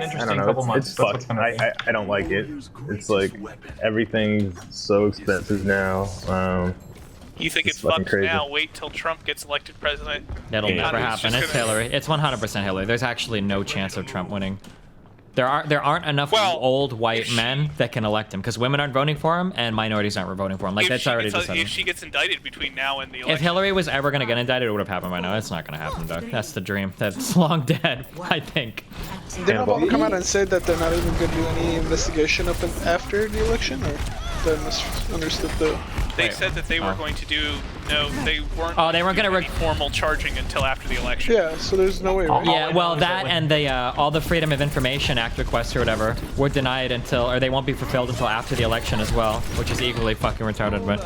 an I interesting don't know. couple months. It's That's what's fucked. gonna be. I don't like it. It's like everything's so expensive now. You think it's fucking fucked crazy. now? Wait till Trump gets elected president. That'll never It's happen. just It's gonna- Hillary. It's 100% Hillary. There's actually no chance of Trump winning. There aren't enough Well, old white men that can elect him because women aren't voting for him and minorities aren't voting for him. Like that's already decided. If she gets indicted between now and the election. If Hillary was ever gonna get indicted, it would have happened by now. It's not gonna happen, Doug. That's the dream. That's long dead, I think. Didn't Obama come out and say that they're not even going to do any investigation up and after the election, or did I misunderstood the? They said that they were going to do they weren't. Oh, they weren't gonna do any formal charging until after the election. Yeah, so there's no way, right? Yeah, well, that and the all the Freedom of Information Act requests or whatever were denied until, or they won't be fulfilled until after the election as well, which is equally fucking retarded. But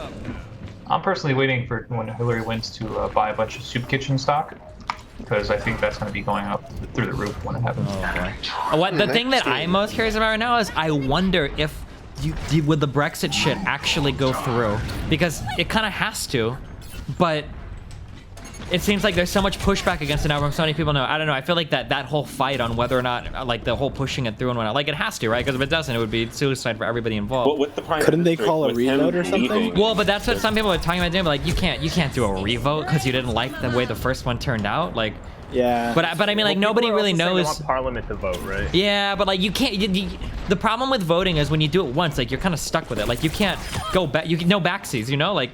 I'm personally waiting for when Hillary wins to buy a bunch of soup kitchen stock, because I think that's going to be going up through the roof when it happens. what the thing that I'm most curious about right now is I wonder if would the Brexit shit actually go through, because it kind of has to, but it seems like there's so much pushback against it now from so many people. Know, I don't know. I feel like that whole fight on whether or not, like the whole pushing it through and whatnot, like it has to, right? Because if it doesn't, it would be suicide for everybody involved. Well, with the Prime Couldn't they Minister, call a with him revote or something? leaving- Well, but that's what some people are talking about doing. But like, you can't do a revote because you didn't like the way the first one turned out. Like, Yeah. but I mean, like Well, nobody people are really also saying they knows. want Parliament to vote, right? Yeah, but like you can't. The problem with voting is when you do it once, like you're kind of stuck with it. Like you can't go back. You no backseas, you know, like.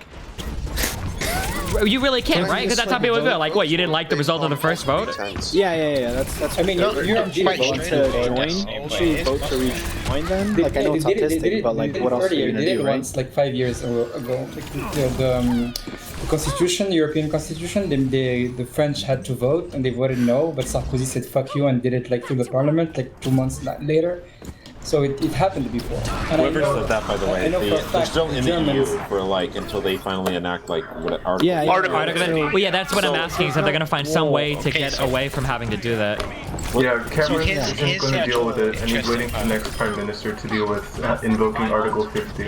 You really can't, right? Because that's how people feel. Like, what? You didn't like the result of the first vote? Yeah. That's. I mean, you don't vote to join. Should vote to rejoin them? Like I know it's autistic, but like what else are you gonna do, right? Once, like 5 years ago. Like, the Constitution, the European Constitution, the French had to vote and they voted no, but Sarkozy said fuck you and did it like through the parliament like 2 months later. So it happened before. And Whoever said that, by the way, they're still in the Germans- EU for like until they finally enact like what article. Yeah. Well, yeah, that's what I'm asking. Is that they're gonna find some way to get away from having to do that? Yeah, Cameron here's isn't going to deal with it, and he's interesting waiting for the next Prime Minister to deal with invoking Article 50.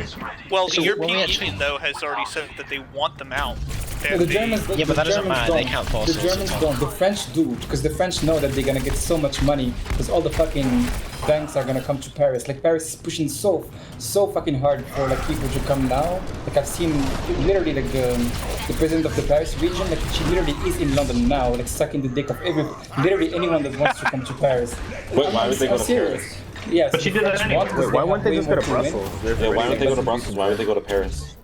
Well, the So when European we actually- Union though has already said that they want them out. Well, the Germans, Yeah, but that doesn't matter, they can't force The us Germans to don't. The French do, because the French know that they're gonna get so much money, because all the fucking banks are gonna come to Paris. Like Paris is pushing so fucking hard for like people to come now. Like I've seen literally like the president of the Paris region, like she literally is in London now, like sucking the dick of literally anyone that wants to come to Paris. Wait, why would they go to serious. Paris? Yeah, But she did that anyway. Why wouldn't they just go to Brussels? Yeah, why don't they go to Brussels? Why would they go to Paris?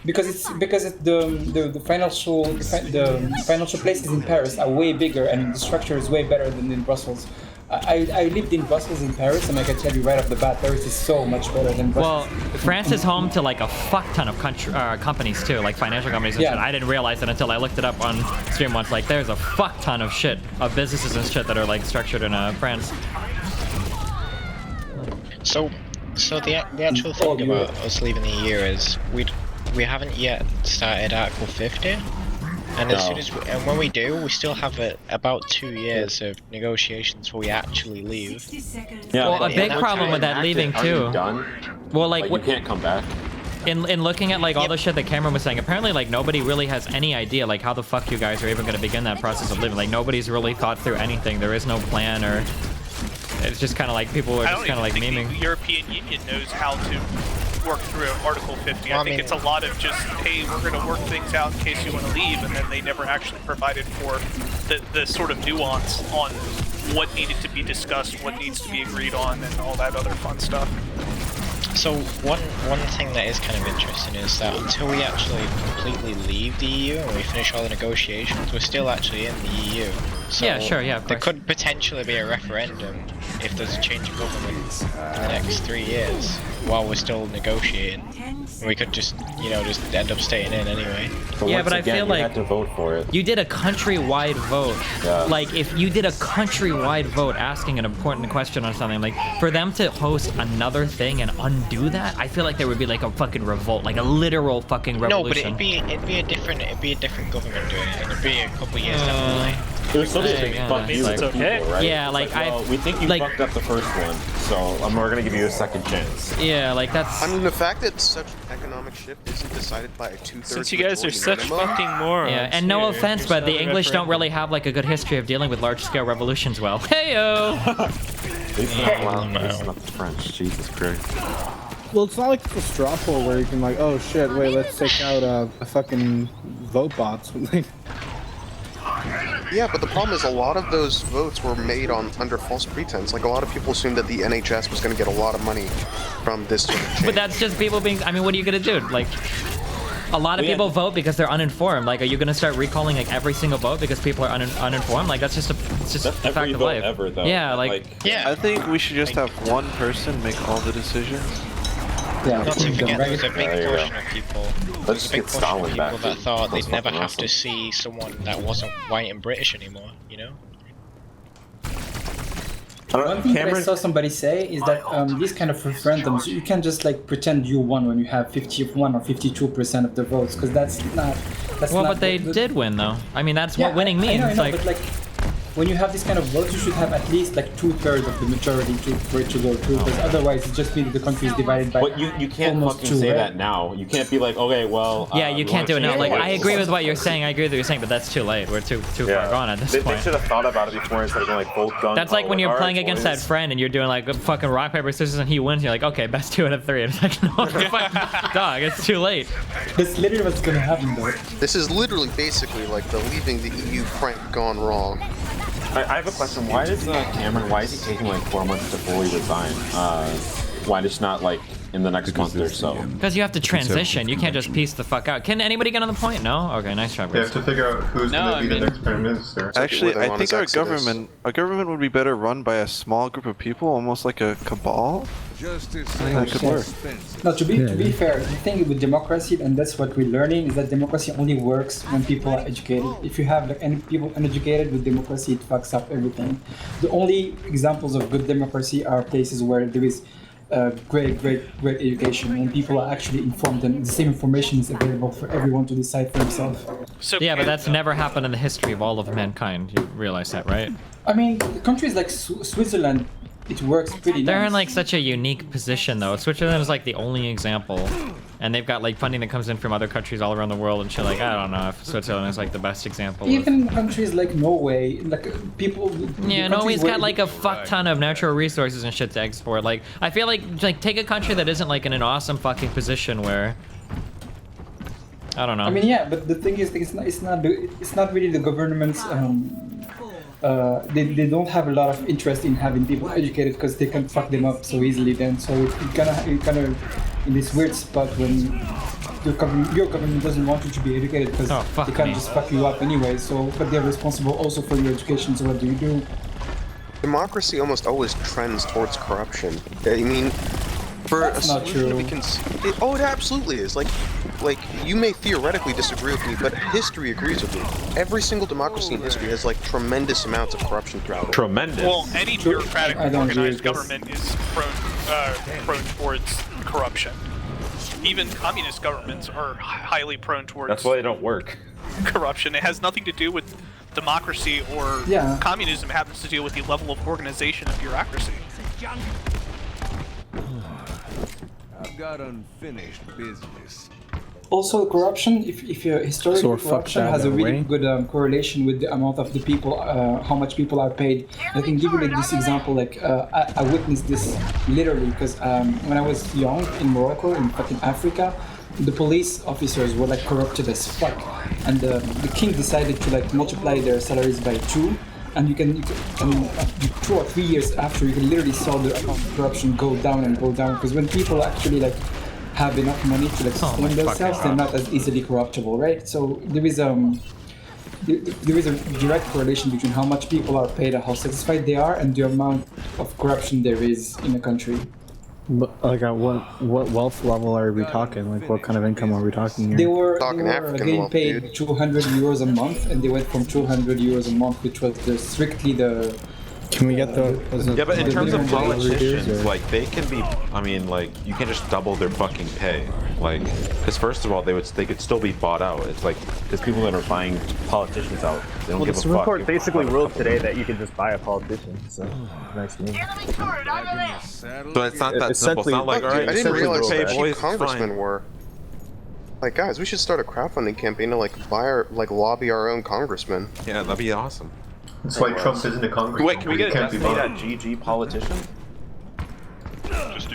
Because the financial places in Paris are way bigger and the structure is way better than in Brussels. I lived in Brussels in Paris and I can tell you right off the bat, Paris is so much better than Well, Brussels. France is home to like a fuck ton of companies too, like financial companies and Yeah. shit. I didn't realize it until I looked it up on stream once. Like, there's a fuck ton of shit of businesses and shit that are like structured in France. So the actual thing about us leaving the EU is we haven't yet started Article 50, and as soon as when we do, we still have about 2 years of negotiations before we actually leave. Yeah, Well, a big problem with that leaving too. Done. Well, Like you can't come back. in looking at like all the shit that Cameron was saying, apparently like nobody really has any idea like how the fuck you guys are even going to begin that process of living. Like nobody's really thought through anything. There is no plan, or it's just kind of like people are I just don't kind of even like think memeing. the European Union knows how to work through Article 50. I think it's a lot of just, hey, we're going to work things out in case you want to leave, and then they never actually provided for the sort of nuance on what needed to be discussed, what needs to be agreed on, and all that other fun stuff. So one thing that is kind of interesting is that until we actually completely leave the EU and we finish all the negotiations, we're still actually in the EU. So Yeah, sure, yeah, of there course. could potentially be a referendum if there's a change of government in the next 3 years while we're still negotiating. We could just end up staying in anyway. But Yeah, once but I again, feel you like had to vote for it. you did a countrywide vote. Yeah. Like, if you did a countrywide vote asking an important question on something, like, for them to host another thing and undo that, I feel like there would be like a fucking revolt, like a literal fucking revolution. No, but it'd be a different government doing it. It'd be a couple years down the line. It was still be a big Yeah, fuck you it's to okay. people, right? Yeah, It's like, well, we think you like- fucked up the first one, so we're gonna give you a second chance. Yeah, like that's. I mean, the fact that such economic shift isn't decided by a two-thirds Since you guys are such fucking morons. Yeah, and no here, offense, here's but the another English don't referendum. really have like a good history of dealing with large-scale revolutions well. Heyo! It's not the French. Jesus Christ. Well, it's not like it's a straw poll where you can like, oh shit, wait, let's take out a fucking vote bots. Yeah, but the problem is a lot of those votes were made under false pretense. Like, a lot of people assumed that the NHS was going to get a lot of money from this sort of change. But that's just people being, I mean, what are you gonna do? Like, a lot of people vote because they're uninformed. Like, are you gonna start recalling like every single vote because people are uninformed? Like, that's just a fact of life. Ever, though. Yeah, like yeah. I think we should just have one person make all the decisions. Yeah, Not to forget, there's a big portion of people. Let's get Stalin back. That thought they'd never have to see someone that wasn't white and British anymore. You know. One thing that I saw somebody say is that these kind of referendums, you can just like pretend you won when you have 51 or 52% of the votes, because that's not. Well, but they did win though. I mean, that's what winning means. I know, but like, when you have this kind of votes, you should have at least like 2/3 of the majority for it to go through, because otherwise it just means the country is divided by. But you can't fucking say that now. You can't be like, okay, well. Yeah, you can't do it now. Like, I agree with what you're saying. I agree with what you're saying, but that's too late. We're too far gone at this point. They should have thought about it before instead of like both guns. That's like when you're playing against that friend and you're doing like fucking rock paper scissors and he wins. You're like, okay, best 2 out of 3. And it's like, no, dog, it's too late. That's literally what's gonna happen though. This is literally basically like the leaving the EU prank gone wrong. I have a question. Why does Cameron? Why is he taking like 4 months to fully resign? Why just not like in the next month or so? Because you have to transition. You can't just piece the fuck out. Can anybody get on the point? No. Okay, nice try. You have to figure out who's going to be the next prime minister. Actually, I think our government would be better run by a small group of people, almost like a cabal. I think that could work. No, to be fair, the thing with democracy, and that's what we're learning, is that democracy only works when people are educated. If you have like any people uneducated with democracy, it fucks up everything. The only examples of good democracy are places where there is great education and people are actually informed and the same information is available for everyone to decide for themselves. So yeah, but that's never happened in the history of all of mankind. You realize that, right? I mean, countries like Switzerland, it works pretty nice. They're in like such a unique position though. Switzerland is like the only example. And they've got like funding that comes in from other countries all around the world and shit. Like, I don't know if Switzerland is like the best example. Even countries like Norway, like people. Yeah, Norway's got like a fuck ton of natural resources and shit to export. Like, I feel like take a country that isn't like in an awesome fucking position where. I don't know. I mean, yeah, but the thing is, it's not really the government's. They don't have a lot of interest in having people educated because they can fuck them up so easily. Then, so it's kind of in this weird spot when your government doesn't want you to be educated because they can't just fuck you up anyway. So, but they're responsible also for your education. So what do you do? Democracy almost always trends towards corruption. I mean, for that's not true. It absolutely is. Like you may theoretically disagree with me, but history agrees with me. Every single democracy in history has like tremendous amounts of corruption throughout it. Tremendous. Well, any bureaucratic organized government is prone towards corruption. Even communist governments are highly prone towards. That's why they don't work. Corruption. It has nothing to do with democracy or communism. It happens to deal with the level of organization of bureaucracy. I've got unfinished business. Also, corruption, if your historical corruption has a really good correlation with the amount of the people, how much people are paid. I can give you like this example, like I witnessed this literally because when I was young in Morocco, in fucking Africa, the police officers were like corrupted as fuck, and the king decided to like multiply their salaries by 2. And you can 2 or 3 years after, you can literally saw the amount of corruption go down and go down. Because when people actually like have enough money to like sustain themselves, they're not as easily corruptible, right? So there is a direct correlation between how much people are paid and how satisfied they are, and the amount of corruption there is in a country. But like at what wealth level are we talking? Like what kind of income are we talking here? They were getting paid 200 euros a month, and they went from 200 euros a month, which was strictly the. Can we get the? Yeah, but in terms of politicians, like they can be. I mean, like you can't just double their fucking pay. Like, because first of all, they could still be bought out. It's like because people that are buying politicians out, they don't give a fuck. The Supreme Court basically ruled today that you can just buy a politician. So nice to me. So it's not that simple. It's not like all right. I didn't realize how cheap congressmen were. Like, guys, we should start a crowdfunding campaign to lobby our own congressmen. Yeah, that'd be awesome. It's like Trump isn't a congressman. Wait, can we get a WurzGG politician?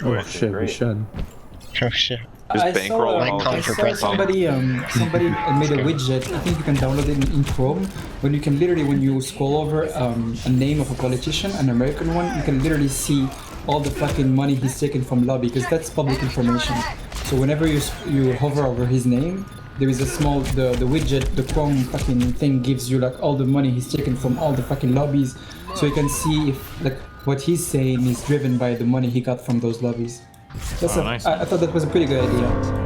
Oh shit, we should. Oh shit. I bankroll saw, all I the saw somebody made a widget. I think you can download it in Chrome. When you can literally, when you scroll over a name of a politician, an American one, you can literally see all the fucking money he's taken from lobby, because that's public information. So whenever you hover over his name, there is a small the widget, the Chrome fucking thing gives you like all the money he's taken from all the fucking lobbies, so you can see if like what he's saying is driven by the money he got from those lobbies. That's nice. I thought that was a pretty good idea.